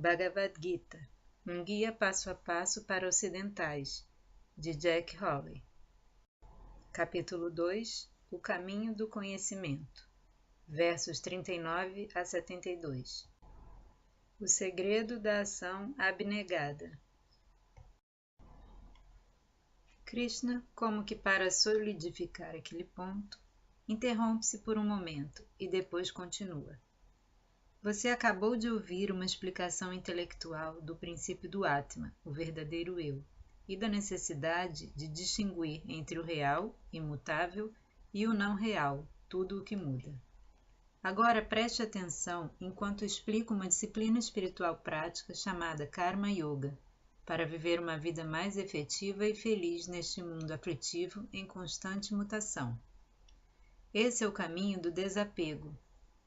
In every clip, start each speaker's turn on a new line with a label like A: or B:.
A: Bhagavad Gita, um guia passo a passo para ocidentais, de Jack Holley. Capítulo 2, O caminho do conhecimento, versos 39 a 72. O segredo da ação abnegada. Krishna, como que para solidificar aquele ponto, interrompe-se por um momento e depois continua. Você acabou de ouvir uma explicação intelectual do princípio do Atma, o verdadeiro eu, e da necessidade de distinguir entre o real, imutável, e o não real, tudo o que muda. Agora preste atenção enquanto explico uma disciplina espiritual prática chamada Karma Yoga, para viver uma vida mais efetiva e feliz neste mundo aflitivo em constante mutação. Esse é o caminho do desapego,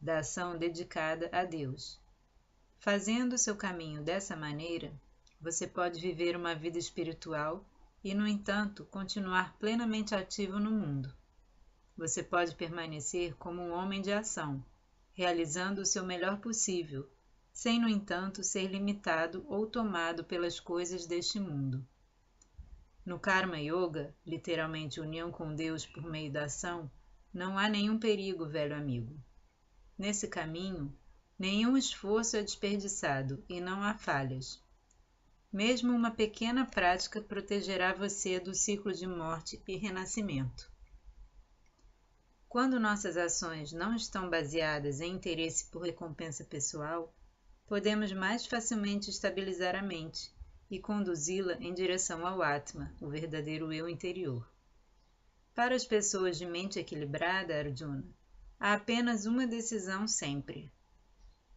A: da ação dedicada a Deus. Fazendo seu caminho dessa maneira, você pode viver uma vida espiritual e, no entanto, continuar plenamente ativo no mundo. Você pode permanecer como um homem de ação, realizando o seu melhor possível, sem, no entanto, ser limitado ou tomado pelas coisas deste mundo. No Karma Yoga, literalmente união com Deus por meio da ação, não há nenhum perigo, velho amigo. Nesse caminho, nenhum esforço é desperdiçado e não há falhas. Mesmo uma pequena prática protegerá você do ciclo de morte e renascimento. Quando nossas ações não estão baseadas em interesse por recompensa pessoal, podemos mais facilmente estabilizar a mente e conduzi-la em direção ao Atma, o verdadeiro eu interior. Para as pessoas de mente equilibrada, Arjuna, há apenas uma decisão sempre.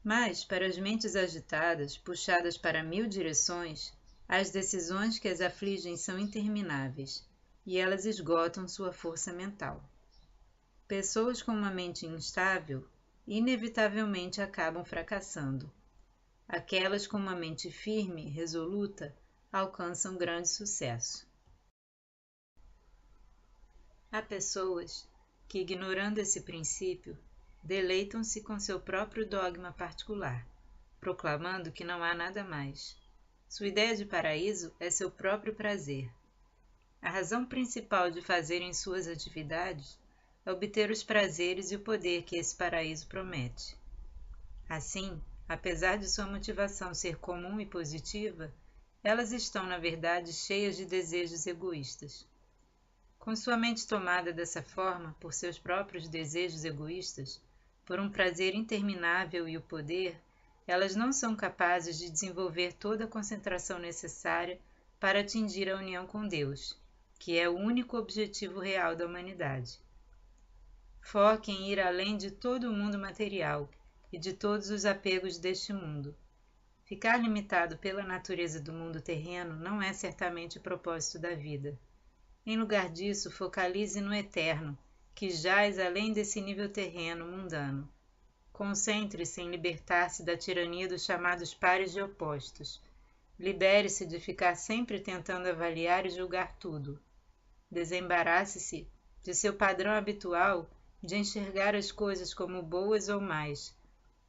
A: Mas, para as mentes agitadas, puxadas para 1000 direções, as decisões que as afligem são intermináveis, e elas esgotam sua força mental. Pessoas com uma mente instável, inevitavelmente acabam fracassando. Aquelas com uma mente firme e resoluta alcançam grande sucesso. Há pessoas que, ignorando esse princípio, deleitam-se com seu próprio dogma particular, proclamando que não há nada mais. Sua ideia de paraíso é seu próprio prazer. A razão principal de fazerem suas atividades é obter os prazeres e o poder que esse paraíso promete. Assim, apesar de sua motivação ser comum e positiva, elas estão, na verdade, cheias de desejos egoístas. Com sua mente tomada dessa forma por seus próprios desejos egoístas, por um prazer interminável e o poder, elas não são capazes de desenvolver toda a concentração necessária para atingir a união com Deus, que é o único objetivo real da humanidade. Foque em ir além de todo o mundo material e de todos os apegos deste mundo. Ficar limitado pela natureza do mundo terreno não é certamente o propósito da vida. Em lugar disso, focalize no eterno, que jaz além desse nível terreno mundano. Concentre-se em libertar-se da tirania dos chamados pares de opostos. Libere-se de ficar sempre tentando avaliar e julgar tudo. Desembarace-se de seu padrão habitual de enxergar as coisas como boas ou más,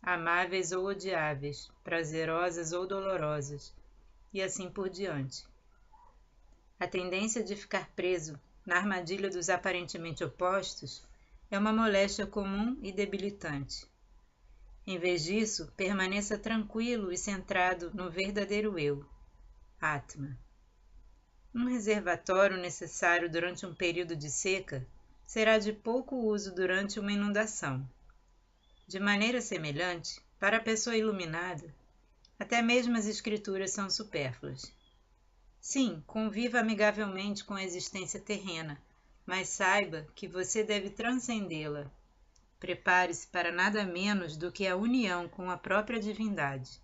A: amáveis ou odiáveis, prazerosas ou dolorosas, e assim por diante. A tendência de ficar preso na armadilha dos aparentemente opostos é uma moléstia comum e debilitante. Em vez disso, permaneça tranquilo e centrado no verdadeiro eu, Atma. Um reservatório necessário durante um período de seca será de pouco uso durante uma inundação. De maneira semelhante, para a pessoa iluminada, até mesmo as escrituras são supérfluas. Sim, conviva amigavelmente com a existência terrena, mas saiba que você deve transcendê-la. Prepare-se para nada menos do que a união com a própria divindade.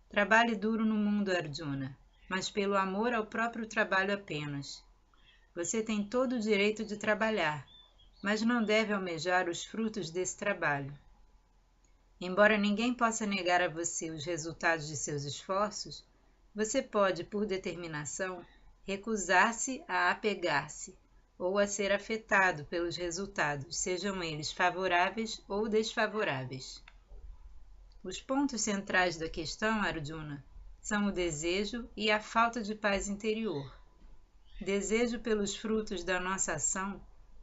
A: Trabalhe duro no mundo, Arjuna, mas pelo amor ao próprio trabalho apenas. Você tem todo o direito de trabalhar, mas não deve almejar os frutos desse trabalho. Embora ninguém possa negar a você os resultados de seus esforços, você pode, por determinação, recusar-se a apegar-se ou a ser afetado pelos resultados, sejam eles favoráveis ou desfavoráveis. Os pontos centrais da questão, Arjuna, são o desejo e a falta de paz interior. Desejo pelos frutos da nossa ação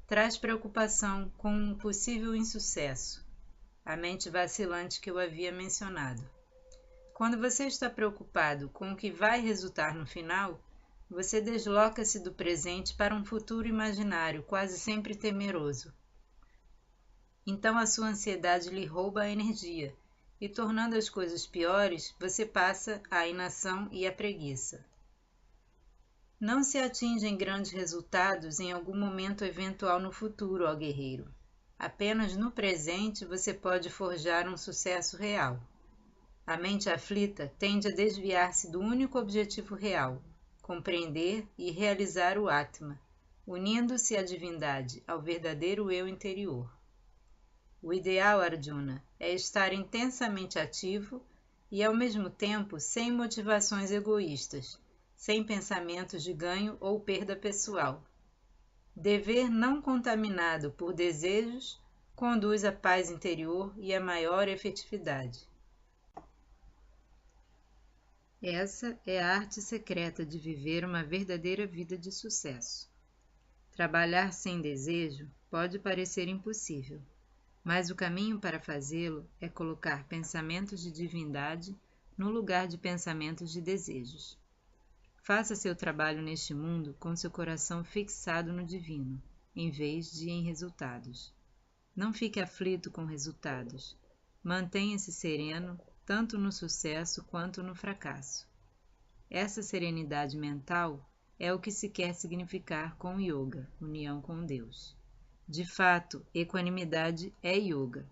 A: traz preocupação com um possível insucesso, a mente vacilante que eu havia mencionado. Quando você está preocupado com o que vai resultar no final, você desloca-se do presente para um futuro imaginário, quase sempre temeroso. Então a sua ansiedade lhe rouba a energia, e tornando as coisas piores, você passa à inação e à preguiça. Não se atingem grandes resultados em algum momento eventual no futuro, ó guerreiro. Apenas no presente você pode forjar um sucesso real. A mente aflita tende a desviar-se do único objetivo real, compreender e realizar o Atma, unindo-se à divindade, ao verdadeiro eu interior. O ideal, Arjuna, é estar intensamente ativo e, ao mesmo tempo, sem motivações egoístas, sem pensamentos de ganho ou perda pessoal. Dever não contaminado por desejos conduz à paz interior e à maior efetividade. Essa é a arte secreta de viver uma verdadeira vida de sucesso. Trabalhar sem desejo pode parecer impossível, mas o caminho para fazê-lo é colocar pensamentos de divindade no lugar de pensamentos de desejos. Faça seu trabalho neste mundo com seu coração fixado no divino, em vez de em resultados. Não fique aflito com resultados. Mantenha-se sereno, tanto no sucesso quanto no fracasso. Essa serenidade mental é o que se quer significar com yoga, união com Deus. De fato, equanimidade é yoga.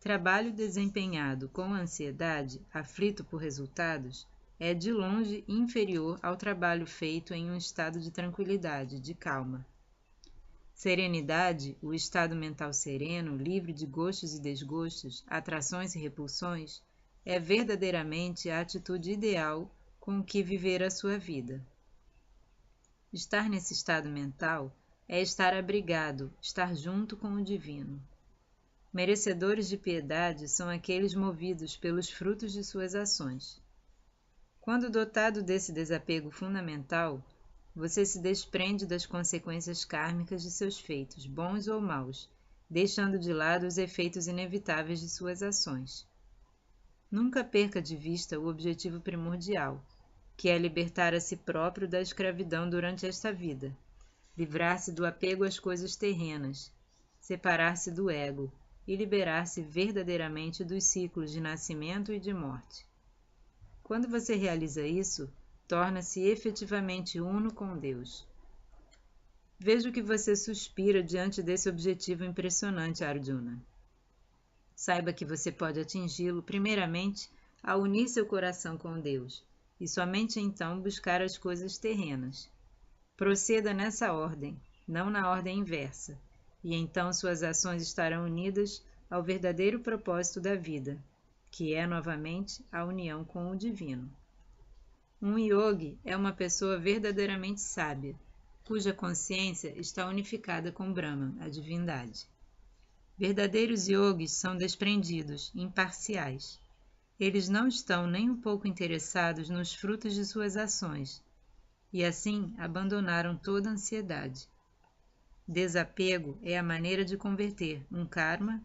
A: Trabalho desempenhado com ansiedade, aflito por resultados, é de longe inferior ao trabalho feito em um estado de tranquilidade, de calma. Serenidade, o estado mental sereno, livre de gostos e desgostos, atrações e repulsões, é verdadeiramente a atitude ideal com que viver a sua vida. Estar nesse estado mental é estar abrigado, estar junto com o divino. Merecedores de piedade são aqueles movidos pelos frutos de suas ações. Quando dotado desse desapego fundamental, você se desprende das consequências kármicas de seus feitos, bons ou maus, deixando de lado os efeitos inevitáveis de suas ações. Nunca perca de vista o objetivo primordial, que é libertar a si próprio da escravidão durante esta vida, livrar-se do apego às coisas terrenas, separar-se do ego e liberar-se verdadeiramente dos ciclos de nascimento e de morte. Quando você realiza isso, torna-se efetivamente uno com Deus. Vejo que você suspira diante desse objetivo impressionante, Arjuna. Saiba que você pode atingi-lo, primeiramente, ao unir seu coração com Deus, e somente então buscar as coisas terrenas. Proceda nessa ordem, não na ordem inversa, e então suas ações estarão unidas ao verdadeiro propósito da vida, que é, novamente, a união com o divino. Um yogi é uma pessoa verdadeiramente sábia, cuja consciência está unificada com Brahman, a divindade. Verdadeiros yogis são desprendidos, imparciais. Eles não estão nem um pouco interessados nos frutos de suas ações, e assim abandonaram toda ansiedade. Desapego é a maneira de converter um karma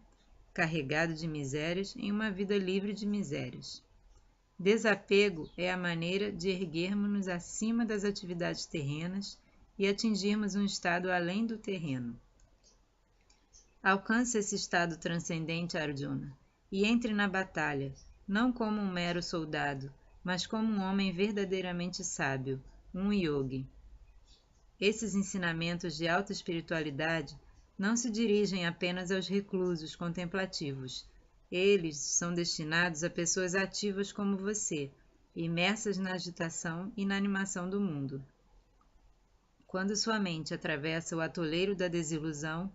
A: carregado de misérias em uma vida livre de misérias. Desapego é a maneira de erguermos-nos acima das atividades terrenas e atingirmos um estado além do terreno. Alcance esse estado transcendente, Arjuna, e entre na batalha, não como um mero soldado, mas como um homem verdadeiramente sábio, um yogi. Esses ensinamentos de alta espiritualidade não se dirigem apenas aos reclusos contemplativos. Eles são destinados a pessoas ativas como você, imersas na agitação e na animação do mundo. Quando sua mente atravessa o atoleiro da desilusão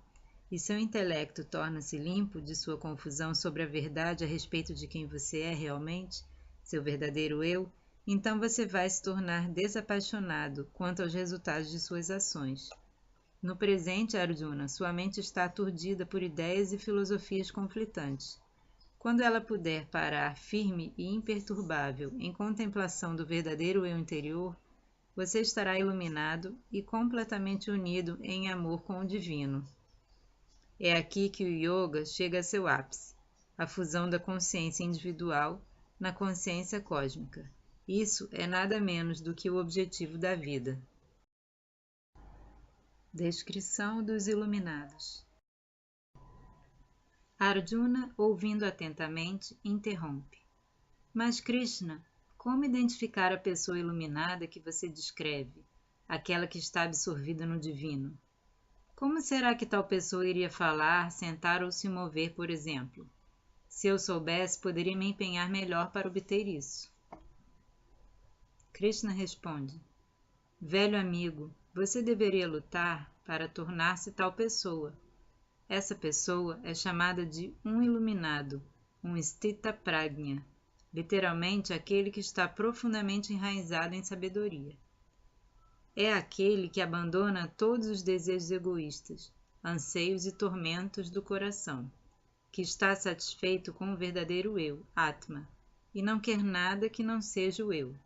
A: e seu intelecto torna-se limpo de sua confusão sobre a verdade a respeito de quem você é realmente, seu verdadeiro eu, então você vai se tornar desapaixonado quanto aos resultados de suas ações. No presente, Arjuna, sua mente está aturdida por ideias e filosofias conflitantes. Quando ela puder parar firme e imperturbável em contemplação do verdadeiro eu interior, você estará iluminado e completamente unido em amor com o divino. É aqui que o yoga chega a seu ápice, a fusão da consciência individual na consciência cósmica. Isso é nada menos do que o objetivo da vida. Descrição dos iluminados. Arjuna, ouvindo atentamente, interrompe. Mas Krishna, como identificar a pessoa iluminada que você descreve, aquela que está absorvida no divino? Como será que tal pessoa iria falar, sentar ou se mover, por exemplo? Se eu soubesse, poderia me empenhar melhor para obter isso. Krishna responde: Velho amigo, você deveria lutar para tornar-se tal pessoa. Essa pessoa é chamada de um iluminado, um Sthita Prajna, literalmente aquele que está profundamente enraizado em sabedoria. É aquele que abandona todos os desejos egoístas, anseios e tormentos do coração, que está satisfeito com o verdadeiro eu, Atma, e não quer nada que não seja o eu.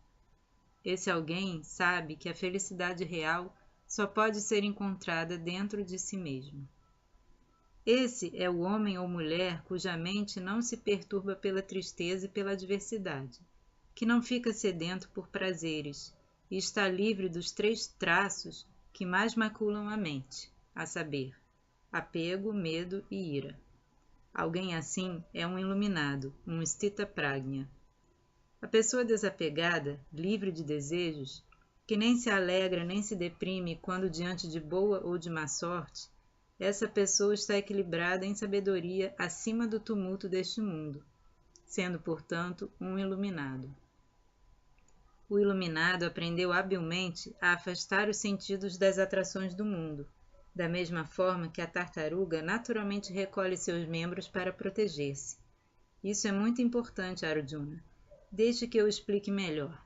A: Esse alguém sabe que a felicidade real só pode ser encontrada dentro de si mesmo. Esse é o homem ou mulher cuja mente não se perturba pela tristeza e pela adversidade, que não fica sedento por prazeres e está livre dos 3 traços que mais maculam a mente, a saber, apego, medo e ira. Alguém assim é um iluminado, um Sthita Prajna. A pessoa desapegada, livre de desejos, que nem se alegra nem se deprime quando diante de boa ou de má sorte, essa pessoa está equilibrada em sabedoria acima do tumulto deste mundo, sendo, portanto, um iluminado. O iluminado aprendeu habilmente a afastar os sentidos das atrações do mundo, da mesma forma que a tartaruga naturalmente recolhe seus membros para proteger-se. Isso é muito importante, Arjuna. Deixe que eu explique melhor.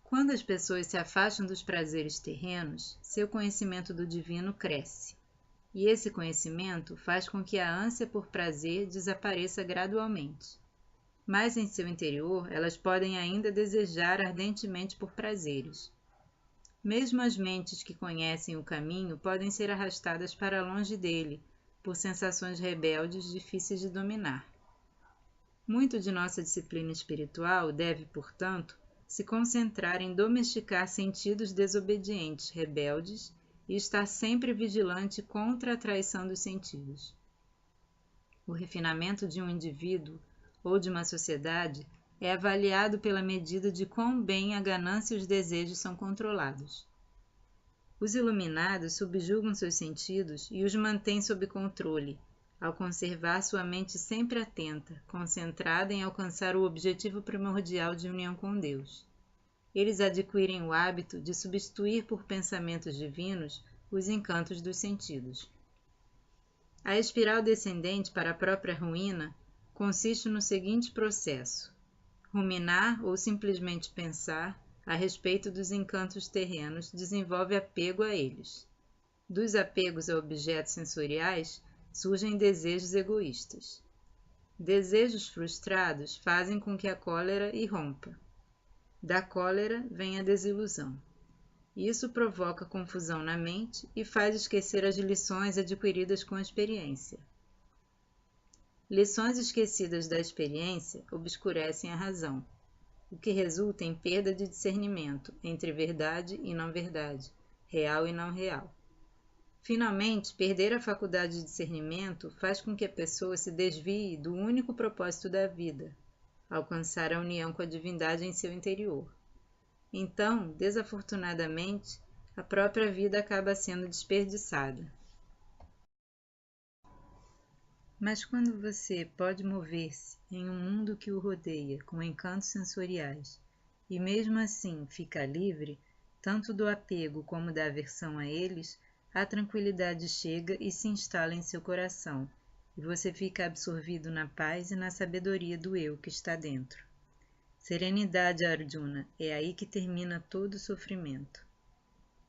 A: Quando as pessoas se afastam dos prazeres terrenos, seu conhecimento do divino cresce. E esse conhecimento faz com que a ânsia por prazer desapareça gradualmente. Mas em seu interior, elas podem ainda desejar ardentemente por prazeres. Mesmo as mentes que conhecem o caminho podem ser arrastadas para longe dele, por sensações rebeldes difíceis de dominar. Muito de nossa disciplina espiritual deve, portanto, se concentrar em domesticar sentidos desobedientes, rebeldes, e estar sempre vigilante contra a traição dos sentidos. O refinamento de um indivíduo ou de uma sociedade é avaliado pela medida de quão bem a ganância e os desejos são controlados. Os iluminados subjugam seus sentidos e os mantêm sob controle, ao conservar sua mente sempre atenta, concentrada em alcançar o objetivo primordial de união com Deus. Eles adquirem o hábito de substituir por pensamentos divinos os encantos dos sentidos. A espiral descendente para a própria ruína consiste no seguinte processo: ruminar ou simplesmente pensar a respeito dos encantos terrenos desenvolve apego a eles. Dos apegos a objetos sensoriais surgem desejos egoístas. Desejos frustrados fazem com que a cólera irrompa. Da cólera vem a desilusão. Isso provoca confusão na mente e faz esquecer as lições adquiridas com a experiência. Lições esquecidas da experiência obscurecem a razão, o que resulta em perda de discernimento entre verdade e não verdade, real e não real. Finalmente, perder a faculdade de discernimento faz com que a pessoa se desvie do único propósito da vida, alcançar a união com a divindade em seu interior. Então, desafortunadamente, a própria vida acaba sendo desperdiçada. Mas quando você pode mover-se em um mundo que o rodeia com encantos sensoriais, e mesmo assim fica livre, tanto do apego como da aversão a eles, a tranquilidade chega e se instala em seu coração, e você fica absorvido na paz e na sabedoria do eu que está dentro. Serenidade, Arjuna, é aí que termina todo o sofrimento.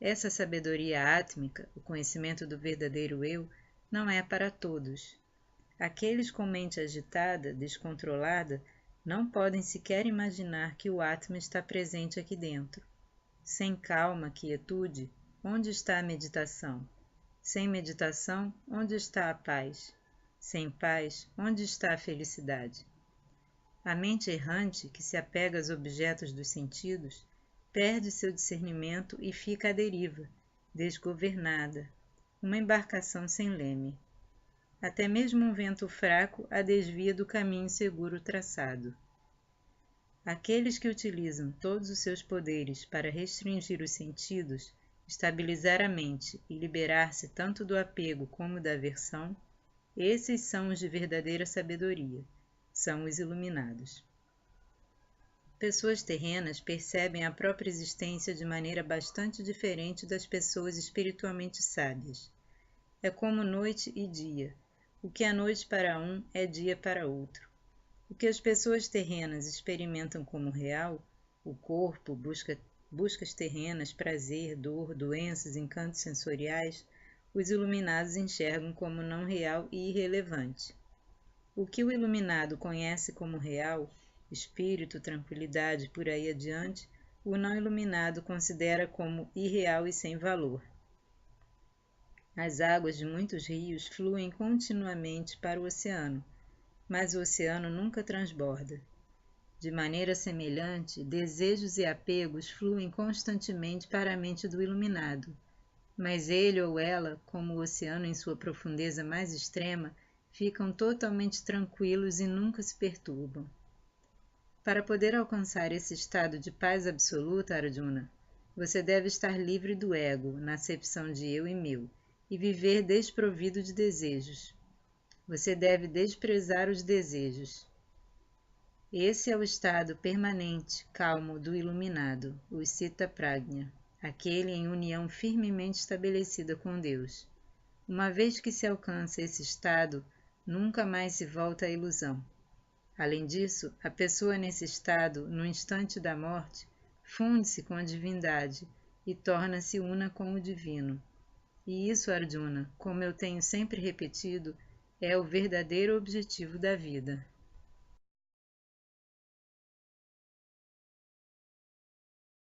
A: Essa sabedoria átmica, o conhecimento do verdadeiro eu, não é para todos. Aqueles com mente agitada, descontrolada, não podem sequer imaginar que o Atma está presente aqui dentro. Sem calma, quietude, onde está a meditação? Sem meditação, onde está a paz? Sem paz, onde está a felicidade? A mente errante, que se apega aos objetos dos sentidos, perde seu discernimento e fica à deriva, desgovernada, uma embarcação sem leme. Até mesmo um vento fraco a desvia do caminho seguro traçado. Aqueles que utilizam todos os seus poderes para restringir os sentidos, estabilizar a mente e liberar-se tanto do apego como da aversão, esses são os de verdadeira sabedoria, são os iluminados. Pessoas terrenas percebem a própria existência de maneira bastante diferente das pessoas espiritualmente sábias. É como noite e dia. O que é noite para um é dia para outro. O que as pessoas terrenas experimentam como real, o corpo, buscas terrenas, prazer, dor, doenças, encantos sensoriais, os iluminados enxergam como não real e irrelevante. O que o iluminado conhece como real, espírito, tranquilidade, por aí adiante, o não iluminado considera como irreal e sem valor. As águas de muitos rios fluem continuamente para o oceano, mas o oceano nunca transborda. De maneira semelhante, desejos e apegos fluem constantemente para a mente do iluminado, mas ele ou ela, como o oceano em sua profundeza mais extrema, ficam totalmente tranquilos e nunca se perturbam. Para poder alcançar esse estado de paz absoluta, Arjuna, você deve estar livre do ego, na acepção de eu e meu, e viver desprovido de desejos. Você deve desprezar os desejos. Esse é o estado permanente, calmo do iluminado, o Citta Prajna, aquele em união firmemente estabelecida com Deus. Uma vez que se alcança esse estado, nunca mais se volta à ilusão. Além disso, a pessoa nesse estado, no instante da morte, funde-se com a divindade e torna-se una com o divino. E isso, Arjuna, como eu tenho sempre repetido, é o verdadeiro objetivo da vida.